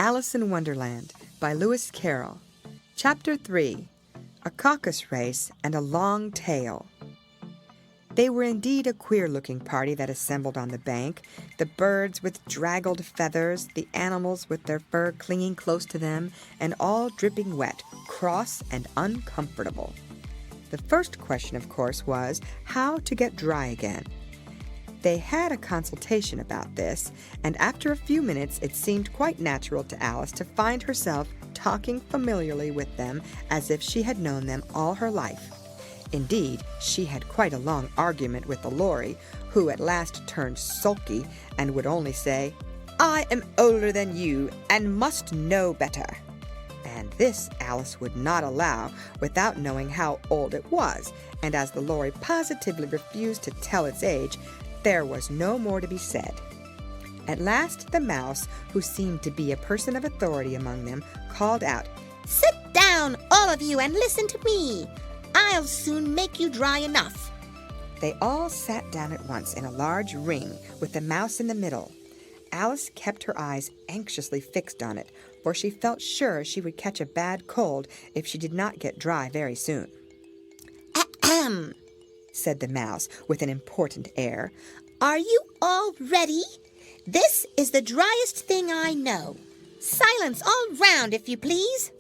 Alice in Wonderland by Lewis Carroll. Chapter 3. A Caucus Race and a Long Tail. They were indeed a queer-looking party that assembled on the bank, the birds with draggled feathers, the animals with their fur clinging close to them, and all dripping wet, cross, and uncomfortable. The first question, of course, was how to get dry again. They had a consultation about this, and after a few minutes it seemed quite natural to Alice to find herself talking familiarly with them as if she had known them all her life. Indeed, she had quite a long argument with the Lory, who at last turned sulky and would only say, "I am older than you and must know better." And this Alice would not allow without knowing how old it was, and as the Lory positively refused to tell its age, there was no more to be said. At last the mouse, who seemed to be a person of authority among them, called out, "Sit down, all of you, and listen to me. I'll soon make you dry enough." They all sat down at once in a large ring, with the mouse in the middle. Alice kept her eyes anxiously fixed on it, for she felt sure she would catch a bad cold if she did not get dry very soon. "Ahem," said the mouse with an important air. "Are you all ready? This is the driest thing I know. Silence all round, if you please.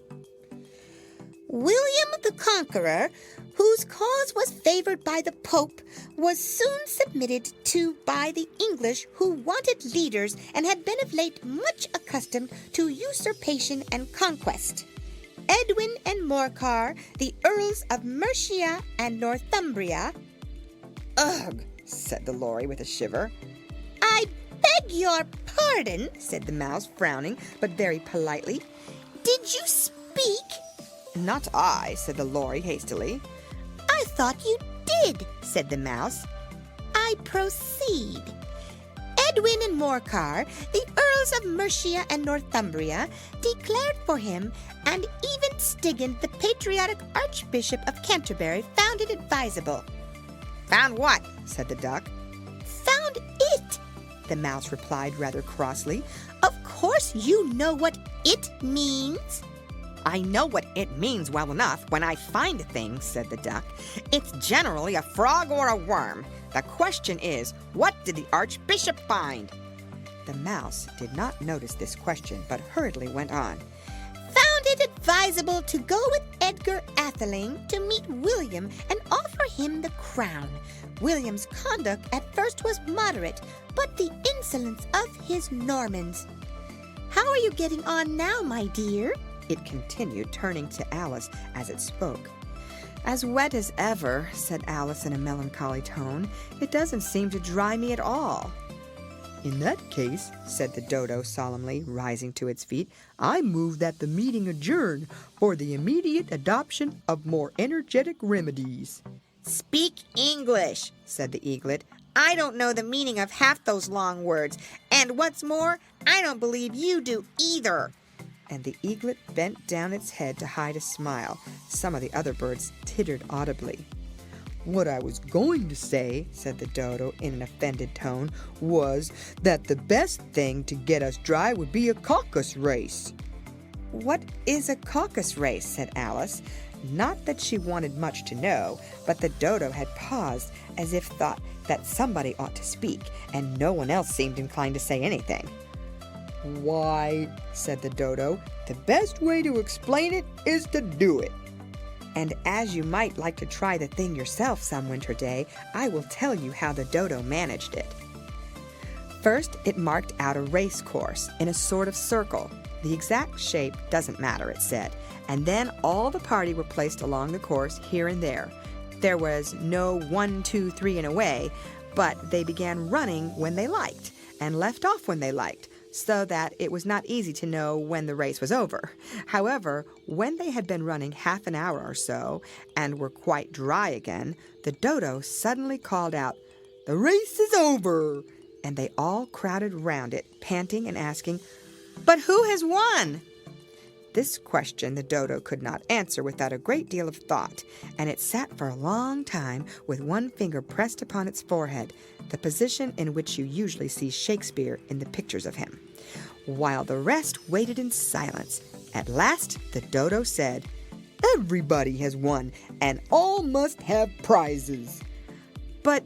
William the Conqueror, whose cause was favored by the Pope, was soon submitted to by the English, who wanted leaders and had been of late much accustomed to usurpation and conquest. Edwin and Morcar, the Earls of Mercia and Northumbria—" "Ugh," said the Lory with a shiver. "I beg your pardon," said the mouse, frowning, but very politely. "Did you speak?" "Not I," said the Lory hastily. "I thought you did," said the mouse. "I proceed. Edwin and Morcar, the Earls of Mercia and Northumbria, declared for him, and even Stigand, the patriotic Archbishop of Canterbury, found it advisable." "Found what?" said the duck. "Found it," the mouse replied rather crossly. "Of course you know what it means." "I know what it means well enough when I find a thing," said the duck. "It's generally a frog or a worm. The question is, what did the Archbishop find?" The mouse did not notice this question, but hurriedly went on. "Found it advisable to go with Edgar Atheling to meet William and offer him the crown. William's conduct at first was moderate, but the insolence of his Normans. How are you getting on now, my dear?" it continued, turning to Alice as it spoke. "As wet as ever," said Alice in a melancholy tone. "It doesn't seem to dry me at all." "In that case," said the dodo solemnly, rising to its feet, "I move that the meeting adjourn for the immediate adoption of more energetic remedies." "Speak English," said the eaglet. "I don't know the meaning of half those long words, and what's more, I don't believe you do either." And the eaglet bent down its head to hide a smile. Some of the other birds tittered audibly. "What I was going to say," said the dodo in an offended tone, "was that the best thing to get us dry would be a caucus race." "What is a caucus race?" said Alice. Not that she wanted much to know, but the dodo had paused as if thought that somebody ought to speak, and no one else seemed inclined to say anything. "Why," said the dodo, "the best way to explain it is to do it. And as you might like to try the thing yourself some winter day, I will tell you how the dodo managed it." First, it marked out a race course in a sort of circle. The exact shape doesn't matter, it said. And then all the party were placed along the course here and there. There was no 1, 2, 3 and away, but they began running when they liked and left off when they liked, so that it was not easy to know when the race was over. However, when they had been running half an hour or so and were quite dry again, the dodo suddenly called out, "The race is over!" And they all crowded round it, panting and asking, "But who has won?" This question the dodo could not answer without a great deal of thought, and it sat for a long time with one finger pressed upon its forehead, the position in which you usually see Shakespeare in the pictures of him. while the rest waited in silence. At last, the dodo said, "Everybody has won, and all must have prizes." "But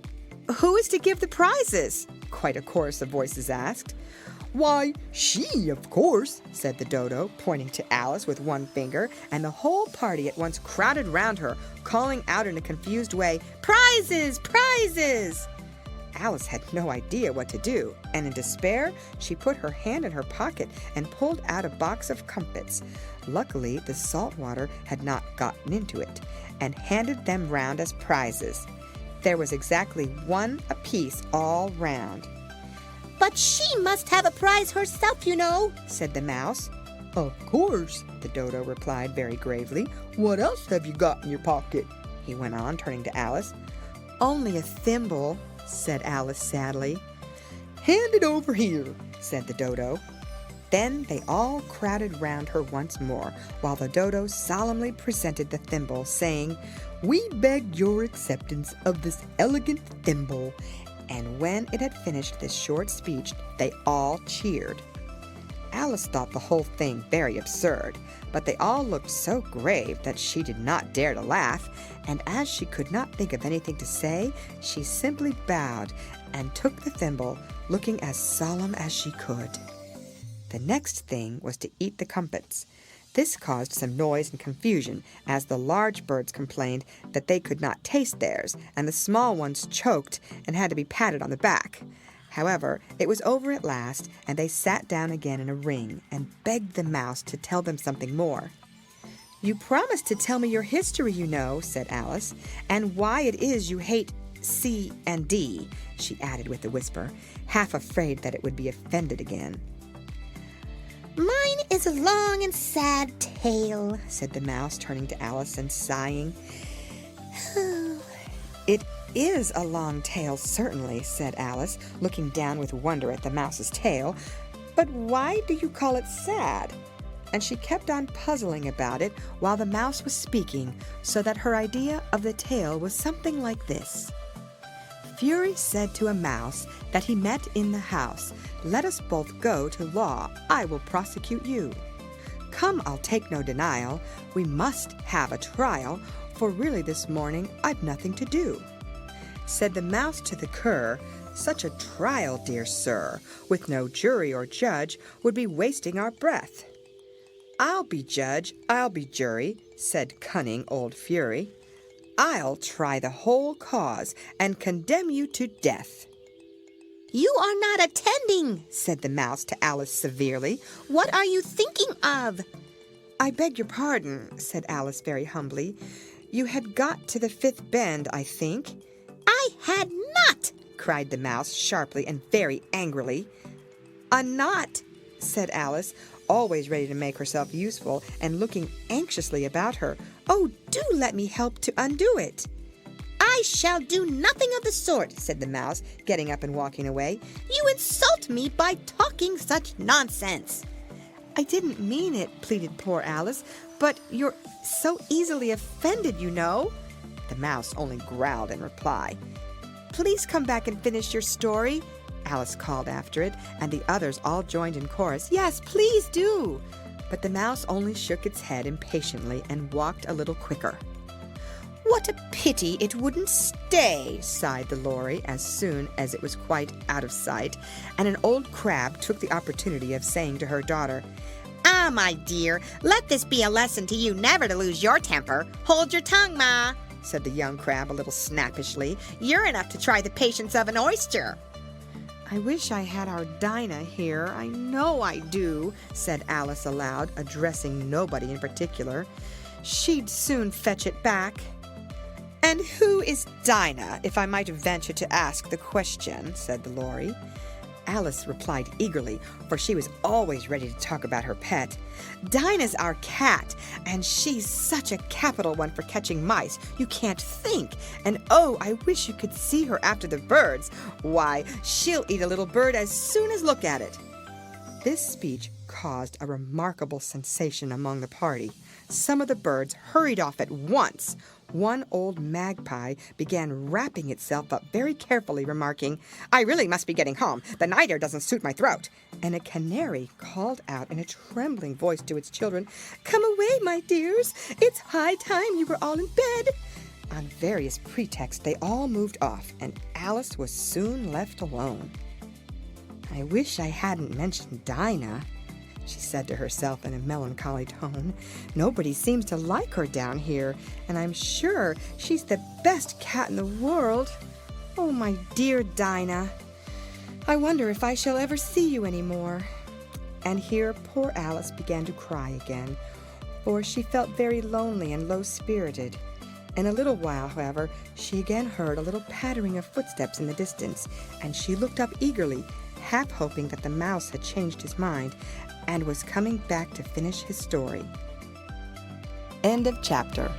who is to give the prizes?" quite a chorus of voices asked. "Why, she, of course," said the dodo, pointing to Alice with one finger, and the whole party at once crowded round her, calling out in a confused way, "Prizes! Prizes!" Alice had no idea what to do, and in despair, she put her hand in her pocket and pulled out a box of comfits. Luckily, the salt water had not gotten into it, and handed them round as prizes. There was exactly one apiece all round. "But she must have a prize herself, you know," said the mouse. "Of course," the dodo replied very gravely. "What else have you got in your pocket?" he went on, turning to Alice. "Only a thimble," said Alice sadly. "Hand it over here," said the dodo. Then they all crowded round her once more, while the dodo solemnly presented the thimble, saying, "We beg your acceptance of this elegant thimble." And when it had finished this short speech, they all cheered. Alice thought the whole thing very absurd, but they all looked so grave that she did not dare to laugh, and as she could not think of anything to say, she simply bowed and took the thimble, looking as solemn as she could. The next thing was to eat the comfits. This caused some noise and confusion, as the large birds complained that they could not taste theirs, and the small ones choked and had to be patted on the back. However, it was over at last, and they sat down again in a ring and begged the mouse to tell them something more. "You promised to tell me your history, you know," said Alice, "and why it is you hate C and D," she added with a whisper, half afraid that it would be offended again. "Mine is a long and sad tale," said the mouse, turning to Alice and sighing. "It is a long tale, certainly," said Alice, looking down with wonder at the mouse's tail. "But why do you call it sad?" And she kept on puzzling about it while the mouse was speaking, so that her idea of the tale was something like this. Fury said to a mouse that he met in the house, "Let us both go to law, I will prosecute you. Come, I'll take no denial, we must have a trial, for really this morning I've nothing to do." Said the mouse to the cur, "Such a trial, dear sir, with no jury or judge, would be wasting our breath." "I'll be judge, I'll be jury," said cunning old Fury. "I'll try the whole cause and condemn you to death." "You are not attending," said the mouse to Alice severely. "What are you thinking of?" "I beg your pardon," said Alice very humbly. "You had got to the fifth bend, I think." "I had not," cried the mouse sharply and very angrily. "A knot," said Alice, always ready to make herself useful and looking anxiously about her. "Oh, do let me help to undo it." "I shall do nothing of the sort," said the mouse, getting up and walking away. "You insult me by talking such nonsense." "I didn't mean it," pleaded poor Alice, "but you're so easily offended, you know." The mouse only growled in reply. "Please come back and finish your story," Alice called after it, and the others all joined in chorus. "Yes, please do." But the mouse only shook its head impatiently and walked a little quicker. "What a pity it wouldn't stay," sighed the lory as soon as it was quite out of sight, and an old crab took the opportunity of saying to her daughter, "Ah, my dear, let this be a lesson to you never to lose your temper. Hold your tongue, Ma," said the young crab a little snappishly. "You're enough to try the patience of an oyster." "I wish I had our Dinah here, I know I do," said Alice aloud, addressing nobody in particular. "She'd soon fetch it back." "And who is Dinah, if I might venture to ask the question?" said the lory. Alice replied eagerly, for she was always ready to talk about her pet. "Dinah's our cat, and she's such a capital one for catching mice, you can't think. And oh, I wish you could see her after the birds. Why, she'll eat a little bird as soon as look at it." This speech caused a remarkable sensation among the party. Some of the birds hurried off at once. One old magpie began wrapping itself up very carefully, remarking, "I really must be getting home. The night air doesn't suit my throat." And a canary called out in a trembling voice to its children, "Come away, my dears. It's high time you were all in bed." On various pretexts, they all moved off, and Alice was soon left alone. "I wish I hadn't mentioned Dinah," she said to herself in a melancholy tone. "Nobody seems to like her down here, and I'm sure she's the best cat in the world. Oh, my dear Dinah, I wonder if I shall ever see you any more." And here poor Alice began to cry again, for she felt very lonely and low-spirited. In a little while, however, she again heard a little pattering of footsteps in the distance, and she looked up eagerly, half hoping that the mouse had changed his mind and was coming back to finish his story. End of chapter.